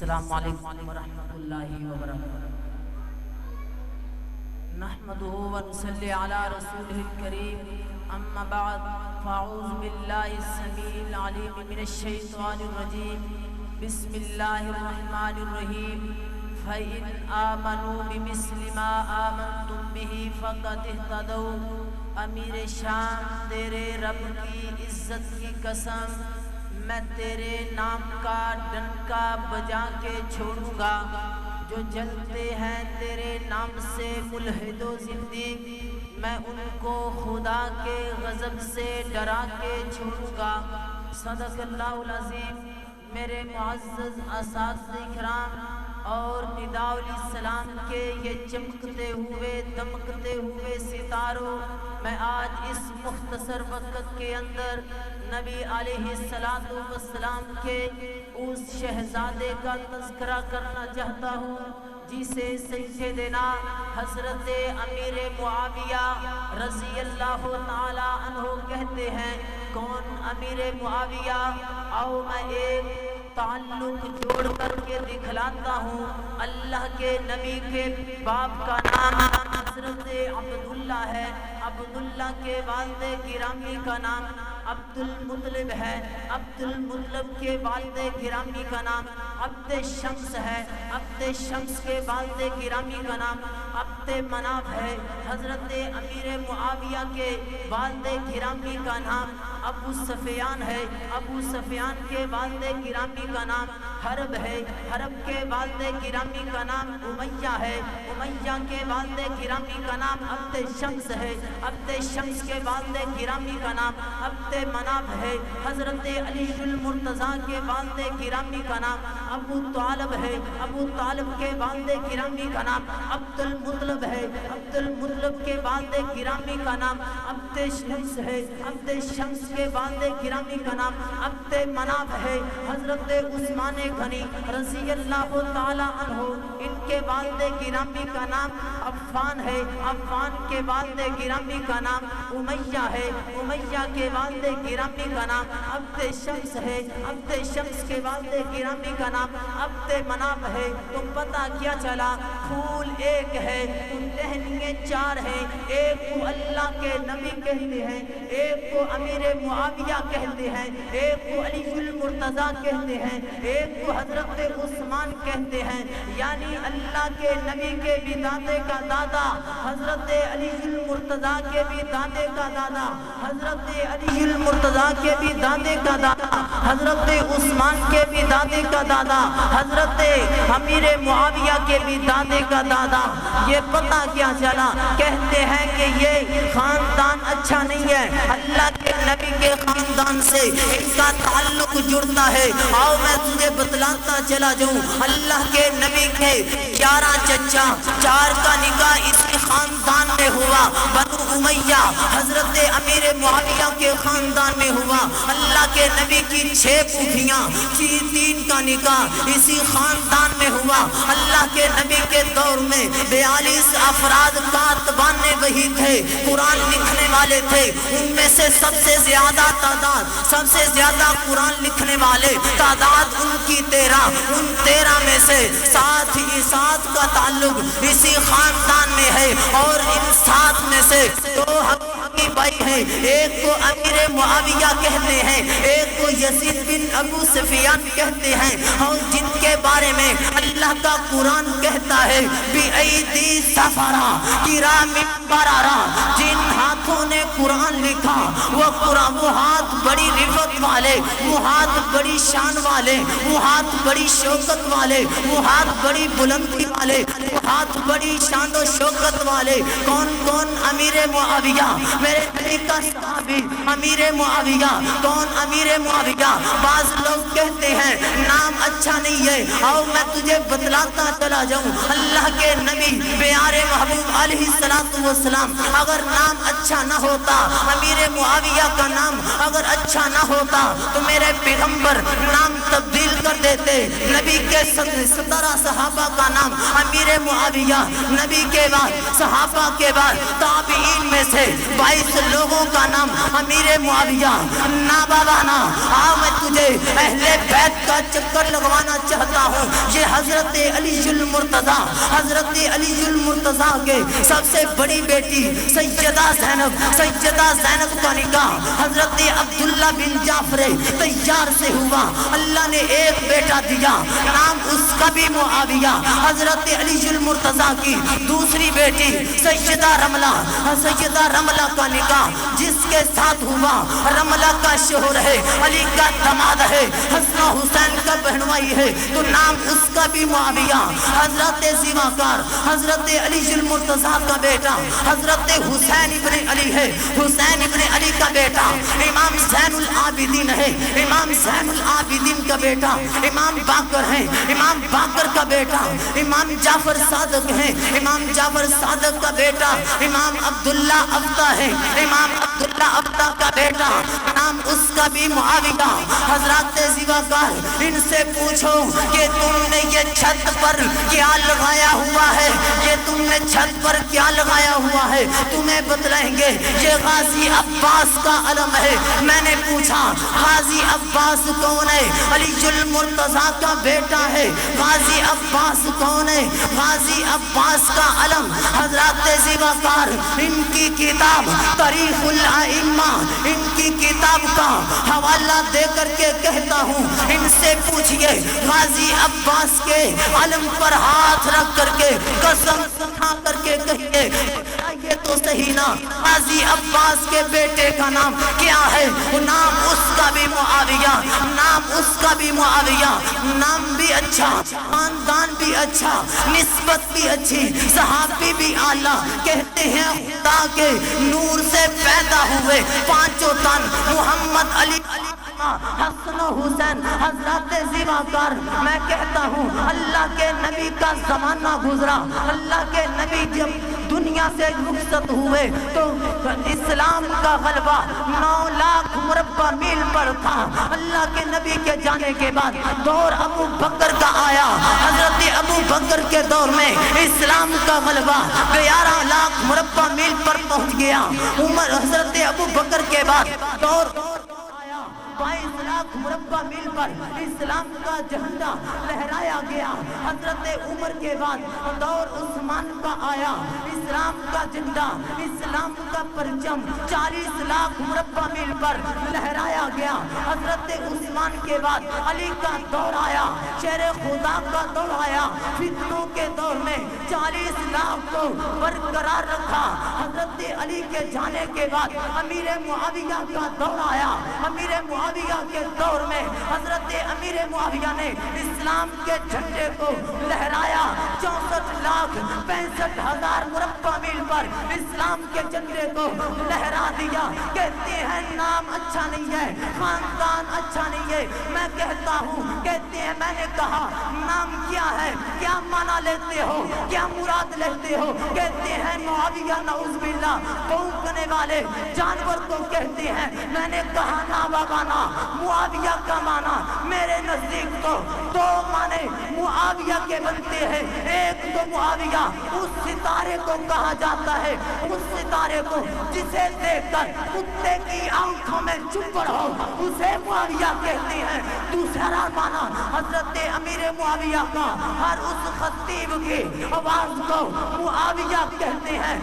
السلام علیکم ورحمۃ اللہ وبرکاتہ۔ نحمده ونصلی علی رسوله الکریم، اما بعد فاعوذ باللہ السمیع العلیم من الشیطان الرجیم، بسم اللہ الرحمن الرحیم۔ فَإِنْ آمَنُوا بِمِثْلِ مَا آمَنْتُمْ بِهِ فَقَدِ اهْتَدَوْا۔ امیر شام تیرے رب کی عزت کی قسم، میں تیرے نام کا ڈنکا بجا کے چھوڑوں گا۔ جو جلتے ہیں تیرے نام سے ملحد و زندیق، میں ان کو خدا کے غضب سے ڈرا کے چھوڑوں گا۔ صدق اللہ العظیم۔ میرے معزز اساتذہ کرام اور نداء السلام کے یہ چمکتے ہوئے دمکتے ہوئے ستاروں، میں آج اس مختصر وقت کے اندر نبی علیہ السلام کے اس شہزادے کا تذکرہ کرنا چاہتا ہوں جسے سیدنا حضرت امیر معاویہ رضی اللہ تعالی عنہ کہتے ہیں۔ کون امیر معاویہ؟ آؤ میں ایک تعلق جوڑ کر کے دکھلاتا ہوں۔ اللہ کے نبی کے باپ کا نام حضرت عبداللہ ہے، عبداللہ کے والد گرامی کا نام عبد المطلب ہے، عبد المطلب کے والد گرامی کا نام عبد شمس ہے، عبد شمس کے والد گرامی کا نام عبد مناف ہے۔ حضرت امیر معاویہ کے والد گرامی کا نام ابو سفیان ہے، ابو سفیان کے والد گرامی کا نام حرب ہے، حرب کے والد گرامی کا نام امیہ ہے، امیہ کے والد گرامی کا نام عبد شمس ہے، عبد شمس کے والد گرامی کا نام عبد مناف ہے۔ حضرت علی المرتضیٰ کے والد گرامی کا نام ابو طالب ہے، ابو طالب کے والد گرامی کا نام عبد المطلب ہے، عبد المطلب کے والد گرامی کا نام عبد شمس ہے، عبد شمس کے والد گرامی کا نام عبد مناف ہے۔ حضرت عثمان غنی رضی اللہ تعالی عنہ، ان کے والد گرامی کا نام عفان ہے، عفان کے والد گرامی کا نام امیہ ہے، امیہ کے والد گرامی کا نام عبد شمس ہے، عبد شمس کے والد گرامی کا نام عبد مناف ہے۔ تو پتہ کیا چلا؟ پھول ایک ہے تو ٹہنیاں چار ہیں، ایک کو اللہ کے نبی کہتے ہیں، ایک کو امیر معاویہ کہتے ہیں، ایک کو علی المرتضیٰ کہتے ہیں، ایک کو حضرت عثمان کہتے ہیں۔ یعنی اللہ کے نبی کے بھی دادے کا دادا حضرت علی المرتضیٰ کے بھی دادے کا دادا، حضرت علی المرتضیٰ کے بھی دادے کا دادا، حضرت عثمان کے بھی دادے کا دادا، حضرت امیر معاویہ کے بھی دادے کا دادا۔ یہ پتہ کیا چلا؟ کہتے ہیں کہ یہ خاندان اچھا نہیں ہے، اللہ کے نبی کے خاندان سے ان کا تعلق جڑتا ہے۔ آؤ میں تجھے بتلاتا چلا جاؤں، اللہ کے نبی کے 11 چچا، 4 کا نکاح اسی خاندان میں ہوا، بنو امیہ حضرت امیر معاویہ کے خاندان میں ہوا۔ اللہ کے نبی کی 6 پھوپھیاں، 3 کا نکاح اسی خاندان میں ہوا۔ اللہ کے نبی کے دور میں 42 افراد کاتبان وحی تھے، قرآن لکھنے والے تھے۔ ان میں سے سب سے زیادہ تعداد، سب سے زیادہ قرآن لکھنے والے تعداد ان کی 13، ان 13 میں سے 7 کا تعلق اسی خاندان میں ہے، اور ان 7 میں سے 2 حقیقی بھائی ہیں، ایک کو امیر معاویہ کہتے ہیں، ایک کو یزید بن ابو سفیان کہتے ہیں، اور جن کے بارے میں اللہ کا قرآن کہتا ہے بِأَيْدِي سَفَرَةٍ كِرَامٍ بَرَرَةٍ، جن ہاتھوں نے قرآن لکھا وہ ہاتھ بڑی رفعت والے، وہ ہاتھ بڑی شان والے، وہ ہاتھ بڑی شوکت والے، وہ ہاتھ بڑی بلندی والے، وہ ہاتھ بڑی شان و شوکت والے۔ کون کون؟ امیر معاویہ، میرے نبی کا صحابی امیر معاویہ۔ کون امیر معاویہ؟ بعض لوگ کہتے ہیں نام اچھا نہیں ہے، آؤ میں تجھے بتلاتا چلا جاؤں اللہ کے نبی پیارے محبوب علیہ السلام اگر نام اچھا نہ ہوتا، امیر معاویہ کا نام اگر اچھا نہ ہوتا تو میرے پیغمبر نام تبدیل کر دیتے۔ نبی کے 17 صحابہ کا نام امیر معاویہ، نبی کے بعد صحابہ کے بعد تابعین میں سے 22 لوگوں کا نام امیر معاویہ۔ نا بابا نا، میں تجھے اہل بیت کا چکر لگوانا چاہتا ہوں۔ یہ حضرت علی المرتضیٰ، حضرت علی المرتضیٰ کے سب سے بڑی بیٹی سیدہ زینب کا نکاح حضرت عبداللہ بن جعفر طیار سے ہوا۔ اللہ نے ایک بیٹا دیا، نام اس کا بھی معاویہ۔ حضرت علی المرتضیٰ کی دوسری بیٹی سیدہ رملہ کا نکاح جس کے ساتھ ہوا، رملہ کا شوہر ہے، علی کا داماد ہے، حسن و حسین کا بہنوئی ہے، تو نام اس کا بھی معاویہ۔ حضرت زیواکار حضرت علی المرتضیٰ کا بیٹا حضرت حسین ابن علی ہے، حسین ابن علی کا بیٹا امام زین العابدین ہے، امام زین العابدین کا بیٹا امام باقر ہے، امام باقر کا بیٹا امام جعفر صادق ہے، امام جعفر صادق کا بیٹا امام عبداللہ ابتا ہے، امام عبداللہ ابتا کا بیٹا نام اس کا بھی معاویہ۔ حضرات زیواکار ان سے پوچھو کہ تم نے یہ چھت پر کیا لگایا ہوا ہے، یہ تم نے چھت پر کیا لگایا ہوا ہے، تمہیں بتلائیں گے یہ غازی عباس کا علم ہے۔ میں نے پوچھا غازی عباس کون ہے؟ علی المرتضیٰ کا بیٹا ہے۔ غازی عباس کون ہے؟ غازی عباس کا علم حضرات زیواکار ان کی کتاب تاریخ الائمہ، ان کی کتاب کا حوالہ دے کر کے کہتا ہوں ان سے پوچھئے غازی عباس کے علم پر ہاتھ رکھ کر کے قسم کھا کر کے کہیے یہ تو صحیح نا، غازی عباس کے بیٹے کا نام کیا ہے؟ نام اس کا بھی معاویہ، نام اس کا بھی معاویہ۔ نام بھی اچھا، خاندان بھی اچھا، نسبت بھی اچھی، صحابی بھی اعلیٰ، کہتے ہیں خدا کے نور سے پیدا ہوئے پانچوں تن محمد علی حسن و حسین۔ حضرات زیواکار میں کہتا ہوں اللہ کے نبی کا زمانہ گزرا، اللہ کے نبی جب دنیا سے رخصت ہوئے تو اسلام کا غلبہ 9 لاکھ مربع میل پر تھا۔ اللہ کے نبی کے جانے کے بعد دور ابو بکر کا آیا، حضرت ابو بکر کے دور میں اسلام کا غلبہ 11 لاکھ مربع میل پر پہنچ گیا۔ عمر حضرت ابو بکر کے بعد دور 22 لاکھ مربع میل پر اسلام کا جھنڈا لہرایا گیا۔ حضرت عمر کے بعد دور عثمان کا آیا، اسلام کا جھنڈا، اسلام کا پرچم 40 لاکھ مربع میل پر لہرایا گیا۔ حضرت عثمان کے بعد علی کا دور آیا، شیر خدا کا دور آیا، فتنوں کے دور میں 40 لاکھ کو برقرار رکھا۔ حضرت علی کے جانے کے بعد امیر معاویہ کا دور آیا، امیر معاویہ کے دور میں حضرت امیر معاویہ نے اسلام کے جھنڈے کو لہرایا، 64 لاکھ 65 ہزار مربع میل پر اسلام کے جھنڈے کو لہرا دیا۔ کہتے ہیں نام اچھا نہیں ہے، خاندان اچھا نہیں ہے، میں کہتا ہوں کہتے ہیں میں نے کہا نام کیا ہے، کیا معنی لیتے ہو، کیا مراد لیتے ہو؟ کہتے ہیں معاویہ نعوذ باللہ بھونکنے والے جانور کو کہتے ہیں۔ میں نے کہا نا بابا نا، معاویہ کا معنی میرے نزدیک تو 2 معنی معاویہ کے بنتے ہیں۔ ایک تو معاویہ اس ستارے کو کہا جاتا ہے، اس ستارے کو جسے دیکھ کر کتے کی آنکھوں میں چپڑ ہو، اسے معاویہ کہتے ہیں۔ دوسرا معنی حضرت امیر معاویہ کا ہر اس خطیب کی آواز کو معاویہ کہتے ہیں،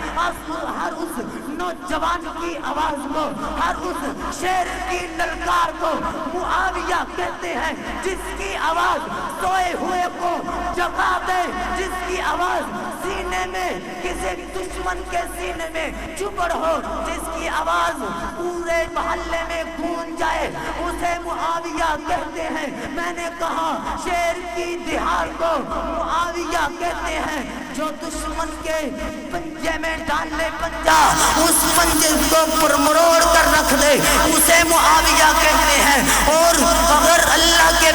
ہر اس نوجوان کی آواز کو، ہر اس شیر کی للکار کو معاویہ کہتے ہیں، جس کی آواز سوئے ہوئے کو جگا دے، جس کی آواز سینے میں کسی دشمن کے سینے میں چپڑ ہو، جس کی آواز پورے محلے میں گونج جائے، اسے معاویہ کہتے ہیں۔ میں نے کہا شیر کی دہار کو معاویہ کہتے ہیں، جو دشمن کے پنجے میں ڈالنے پنجا اس پنجے کو پرمروڑ کر رکھ دے، اسے معاویہ کہتے ہیں۔ اور اگر اللہ کے